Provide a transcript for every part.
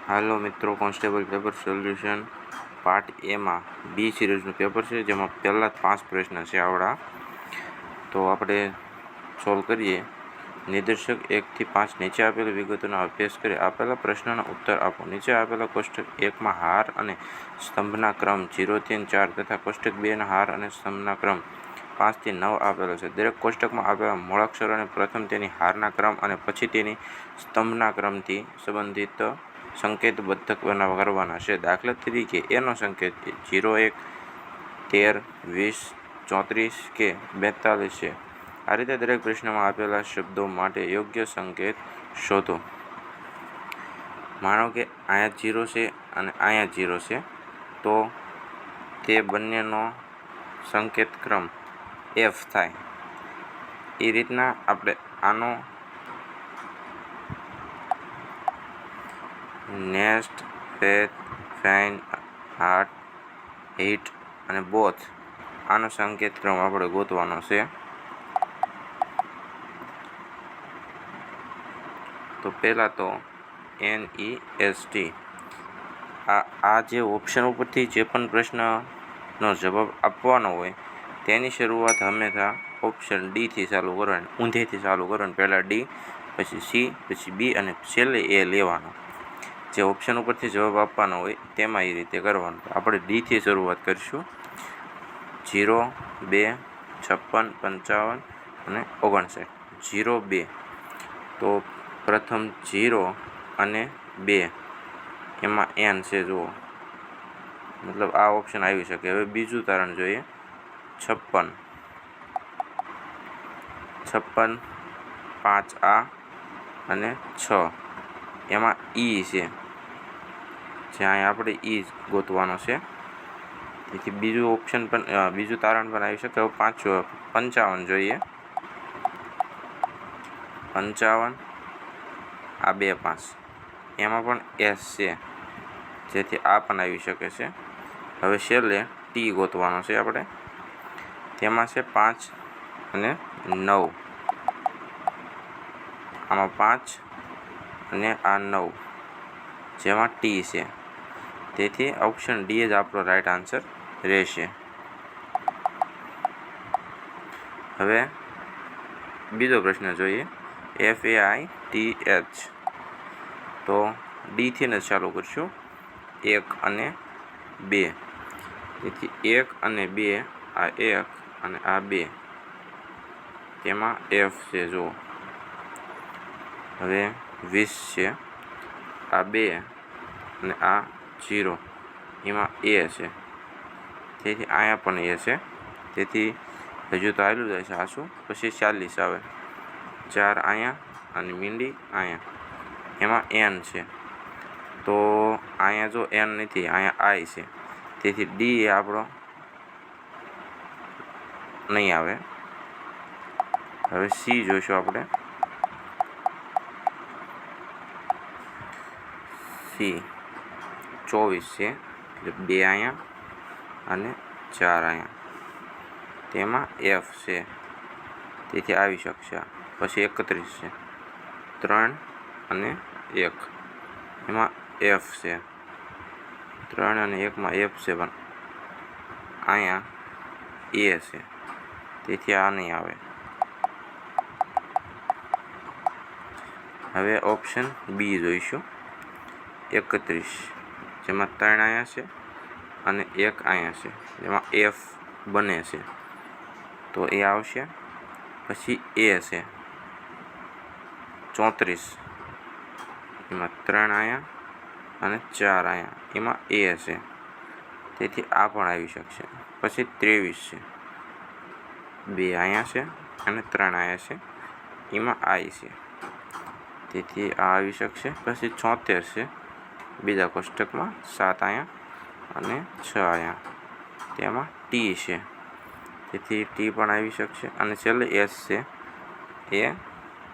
હાલો મિત્રો, constable paper solution part એમાં બી સિરીઝનું paper છે, જેમાં પહેલા 5 પ્રશ્ન છે આવડા. તો આપણે સોલ્વ કરીએ. નિર્દેશક 1 થી 5 નીચે આપેલી વિગતોનો અભ્યાસ કરી આપેલા પ્રશ્નના ઉત્તર આપો. નીચે આપેલા કોષ્ટક 1માં હાર અને સ્તંભના ક્રમ 0 થી 4 તથા કોષ્ટક 2ના હાર અને સ્તંભના ક્રમ 5 થી 9 આપેલો છે. દરેક કોષ્ટકમાં આપેલા મૂળાક્ષરોને પ્રથમ તેની હારના ક્રમ અને પછી તેની સ્તંભના ક્રમથી સંબંધિત સંકેતબદ્ધ કરવાના છે. દાખલા તરીકે એનો સંકેત 0, 1, 13, 20, 34 કે 42 છે. આ રીતે દરેક પ્રશ્નમાં આપેલા શબ્દો માટે યોગ્ય સંકેત શોધો. માનો કે અહીંયા 0 છે અને અહીંયા 0 છે, તો તે બંનેનો સંકેત ક્રમ F થાય. એ રીતના આપણે આનો nest, faith, fine, heart, hit અને બોથ આનો સંકેત ક્રમ આપણે ગોતવાનો છે. તો પહેલાં તો NEST. આ જે ઓપ્શન ઉપરથી જે પણ પ્રશ્નનો જવાબ આપવાનો હોય તેની શરૂઆત હંમેશા ઓપ્શન ડીથી ચાલુ કરવાની, ઊંધેથી ચાલુ કરવાની. પહેલાં ડી, પછી સી, પછી બી અને છેલ્લે એ લેવાનો. જે ઓપ્શન ઉપરથી જવાબ આપવાનો હોય તેમાં એ રીતે કરવાનું. આપણે ડીથી શરૂઆત કરીશું. 0, 2, 56, 55 અને 59. 0, 2. તો પ્રથમ 0 અને 2 એમાં એન છે, જુઓ, મતલબ આ ઓપ્શન આવી શકે. હવે બીજું તારણ જોઈએ. 56, 5 આ અને 6 એમાં ઈ છે, જ્યાં આપણે ઈ ગોતવાનો છે. તેથી બીજું ઓપ્શન પણ બીજું તારણ પણ આવી શકે. હવે 55 જોઈએ. 55 આ 2, 5 એમાં પણ એસ છે, જેથી આ પણ આવી શકે છે. હવે છેલ્લે ટી ગોતવાનો છે આપણે. તેમાં છે 5 અને 9. આમાં 5 અને આ 9 જેમાં ટી છે. તેથી ઓપ્શન ડી જ આપણો રાઈટ આન્સર રહેશે. હવે બીજો પ્રશ્ન જોઈએ. FAITH. તો ડીથી જ ચાલુ કરીશું. 1 અને 2. તેથી 1 અને 2, આ 1 અને આ 2 તેમાં F છે, જુઓ. હવે 20 છે, આ 2 અને આ 0 એમાં એ છે, તેથી અહીંયા પણ એ છે. તેથી હજુ તો આવેલું જાય છે આસું. પછી 40 આવે, 4 અહીંયા અને મીંડી અહીંયા, એમાં એન છે. તો અહીંયા જો એન નથી, અહીંયા આઈ છે, તેથી ડી એ આપણો નહીં આવે. હવે સી જોઈશું આપણે. સી 24 છે, એટલે 2 અહીંયા અને 4 અહીંયા, તેમાં એફ છે, તેથી આવી શકશે. પછી 31 છે, 3 અને 1 એમાં એફ છે. 3 અને 1માં એફ છે, પણ અહીંયા એ છે, તેથી આ નહીં આવે. હવે ઓપ્શન બી જોઈશું. 31 જેમાં 3 અહીંયા છે અને 1 અહીંયા છે, જેમાં એફ બને છે, તો એ આવશે. પછી એ છે 34 એમાં 3 અહીંયા અને 4 અહીંયા, એમાં એ છે, તેથી આ પણ આવી શકશે. પછી 23 છે, 2 અહીંયા છે અને 3 અહીંયા છે, એમાં આઈ છે, તેથી આ આવી શકશે. પછી 76 છે, બીજા કોષ્ટકમાં 7 અહીંયા અને 6 અહીંયા, તેમાં ટી છે, તેથી ટી પણ આવી શકશે. અને છેલ્લે એસ છે, એ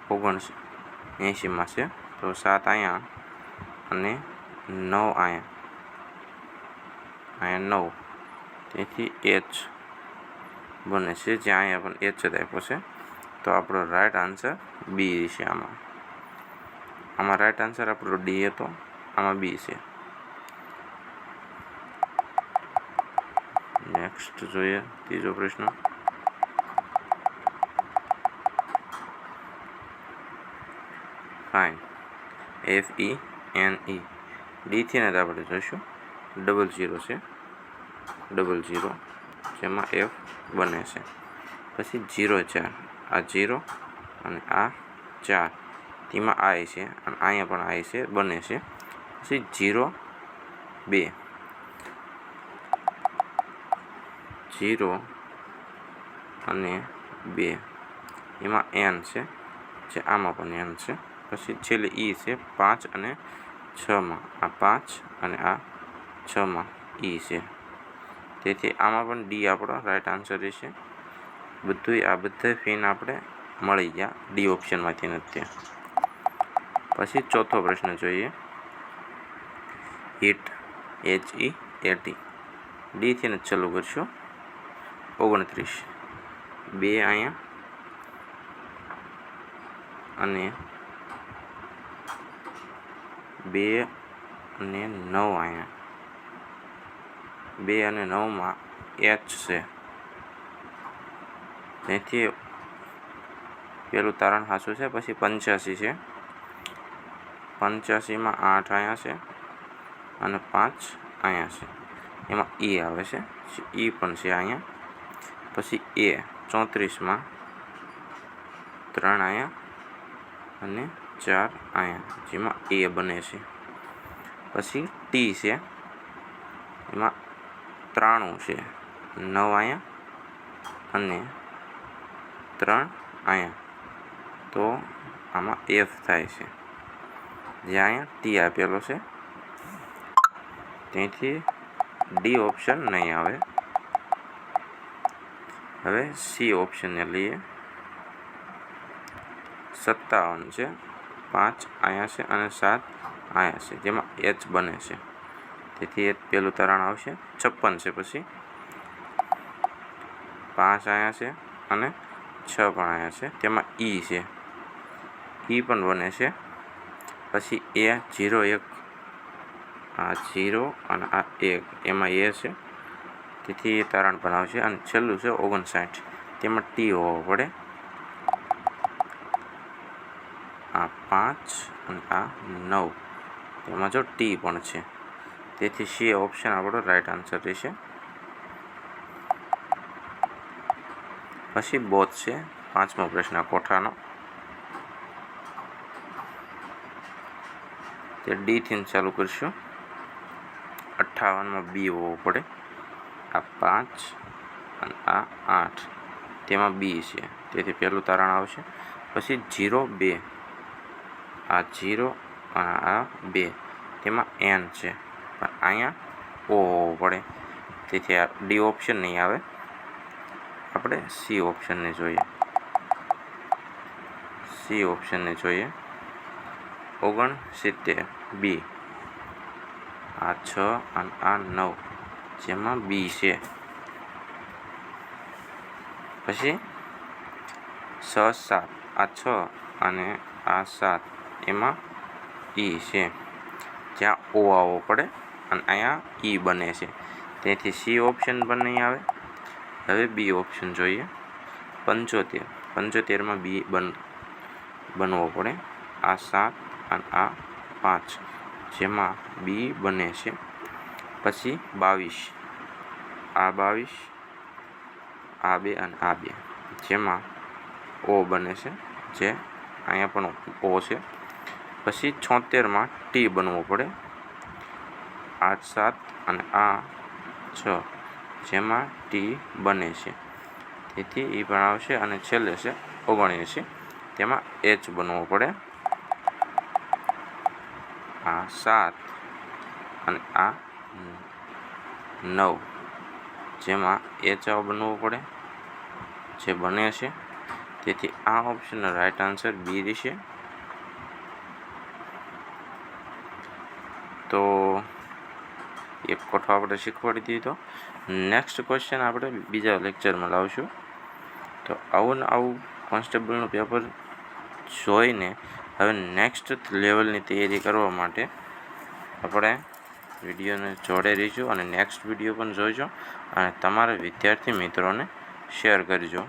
79માં છે, તો 7 અહીંયા અને 9 અહીંયા, 9, તેથી એચ બને છે, જ્યાં અહીંયા પણ એચ જ આપ્યો છે. તો આપણો રાઈટ આન્સર બી છે. આમાં રાઈટ આન્સર આપણો ડી હતો. આમાં બી છે. નેક્સ્ટ જોઈએ ત્રીજો પ્રશ્ન. Fine FENE. ડીથી ને આપણે જોઈશું 00 છે, 00 જેમાં F બને છે. પછી 04, આ 0 અને આ 4 તેમાં I છે અને અહીંયા પણ I છે, બને છે. પછી 0 2, 0 અને 2 એમાં N છે, જે આમાં પણ N છે. પછી છેલ્લે E છે 5 અને 6માં, આ 5 અને આ 6માં E છે. તેથી આમાં પણ ડી આપણો રાઈટ આન્સર રહેશે. બધું આ બધા ફીન આપણે મળી ગયા ડી ઓપ્શનમાંથી નથી. પછી ચોથો પ્રશ્ન જોઈએ. HEAT HEAT. ડીથી જ ચાલુ કરશું. 29, 2 અહીંયા અને 2 અને 9 અહીંયા. 2 અને 9માં H છે. તેથી પેલું તારણ સાચું છે. પછી 85 છે, 85માં 8 અહીંયા છે અને 5 અહીંયા છે. એમાં E આવે છે, E પણ છે અહીંયા. પછી A 34માં 3 અહીંયા અને 4 અહીંયા, જેમાં A બને છે. પછી T છે, એમાં 93 છે, 9 અહીંયા અને 3 અહીંયા. તો આમાં F થાય છે, જે અહીંયા T આપેલો છે. તેથી ડી ઓપ્શન નહીં આવે. હવે સી ઓપ્શનને લઈએ. 57 છે, 5 અહીંયા છે અને 7 અહીંયા છે, જેમાં H બને છે. તેથી પેલું તારણ આવશે. 56 છે, પછી 5 અહીંયા છે અને 6 પણ અહીંયા છે, તેમાં E છે, E પણ બને છે. પછી A 0 1, આ 0 અને આ 1 એમાં A છે, તેથી એ તારણ પણ આવશે. અને છેલ્લું છે 59, તેમાં T હોવો પડે. આ 5 અને આ 9 તેમાં જો T પણ છે, તેથી સી ઓપ્શન આપણો રાઈટ આન્સર રહેશે. પછી બોધ છે, 5મો પ્રશ્ન કોઠાનો. તે ડીથી ચાલુ કરીશું. 58માં B હોવો પડે. આ 5 અને આ 8 તેમાં B છે, તેથી પહેલું તારણ આવશે. પછી 0 2, આ 0 અને આ 2 તેમાં N છે, પણ અહીંયા O હોવો પડે. તેથી આ ડી ઓપ્શન નહીં આવે. આપણે સી ઓપ્શનને જોઈએ. સી ઓપ્શનને જોઈએ. 69 B, આ 6 અને આ 9 જેમાં B છે. પછી 6 7, આ 6 અને આ 7 એમાં E છે, જ્યાં O આવવો પડે અને અહીંયા E બને છે. તેથી સી ઓપ્શન પણ નહીં આવે. હવે બી ઓપ્શન જોઈએ. 75, 75માં B બનવો પડે. આ 7 અને આ 5 જેમાં B બને છે. પછી 22, આ 22, આ 2 અને આ 2 જેમાં O બને છે, જે અહીંયા પણ O છે. પછી 76માં T બનવો પડે. આ 7 અને આ 6 જેમાં T બને છે, તેથી એ પણ આવશે. અને છેલ્લે છે 79, તેમાં H બનવો પડે. આ 7 અને આ 9 જેમાં H બનવો પડે, જે બને છે. તેથી આ ઓપ્શનનો રાઈટ આન્સર બી રહેશે. તો એક કોઠો આપણે શીખવાડી દીધો. નેક્સ્ટ ક્વેશ્ચન આપણે બીજા લેક્ચરમાં લાવશું. તો આવું ને આવું કોન્સ્ટેબલનું પેપર જોઈને હવે નેક્સ્ટ લેવલની તૈયારી કરવા માટે આપણે વિડીયોને જોડે રહીશું અને નેક્સ્ટ વિડીયો પણ જોઈજો અને તમારા વિદ્યાર્થી મિત્રોને શેર કરજો.